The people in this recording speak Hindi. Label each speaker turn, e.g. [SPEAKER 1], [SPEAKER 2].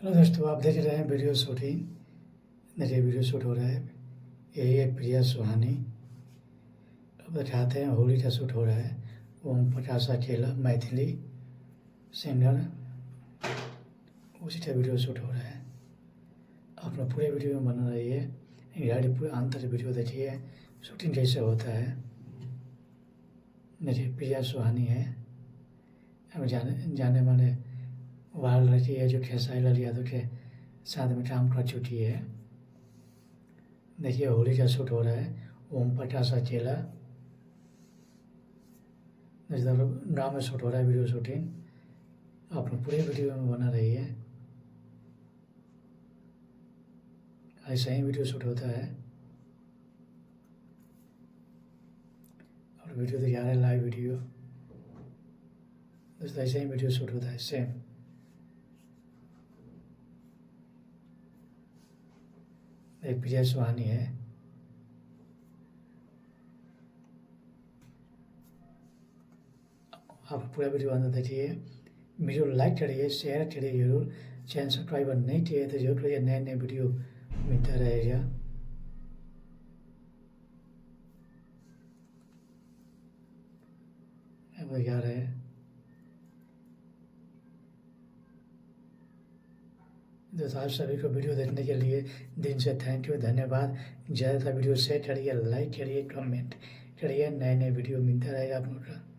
[SPEAKER 1] हेलो दोस्तों, आप देख रहे हैं वीडियो शूटिंग। देखिए वीडियो शूट हो रहा है। यही है प्रिया सुहानी। अब दिखाते हैं होली का शूट हो रहा है। ओम प्रकाश अकेला मैथिली सिंगर, उसी का वीडियो शूट हो रहा है। आप लोग पूरे वीडियो में बना रही है, गाड़ी पूरा अंत तक वीडियो देखिए शूटिंग कैसे होता है। देखिए प्रिया सुहानी है, अब जाने जाने माने वाल लड़की है जो खेसारी लाल यादव के साथ में काम कर चुकी है। देखिए होली का शूट हो रहा है। ओम प्रकाश अकेला गाँव में शूट हो रहा है वीडियो शूटिंग। आप लोग पूरे वीडियो में बना रही है। ऐसा ही वीडियो शूट होता है। और वीडियो दिखा रहे हैं लाइव वीडियो। दोस्तों ऐसे ही वीडियो शूट होता है सेम। एक प्रिया सुहानी है। आप पूरा वीडियो अंदर देखिए। वीडियो लाइक करिए, शेयर करिए जरूर। चैनल सब्सक्राइबर नहीं किए तो जरूर करिए, नए नए वीडियो मिलता रहेगा। अब दिखा रहे हैं। दोस्तों आप सभी को वीडियो देखने के लिए दिन से थैंक यू, धन्यवाद। ज़्यादातर वीडियो शेयर करिए, लाइक करिए, कमेंट करिए। नए नए वीडियो मिलता रहेगा आप लोग का।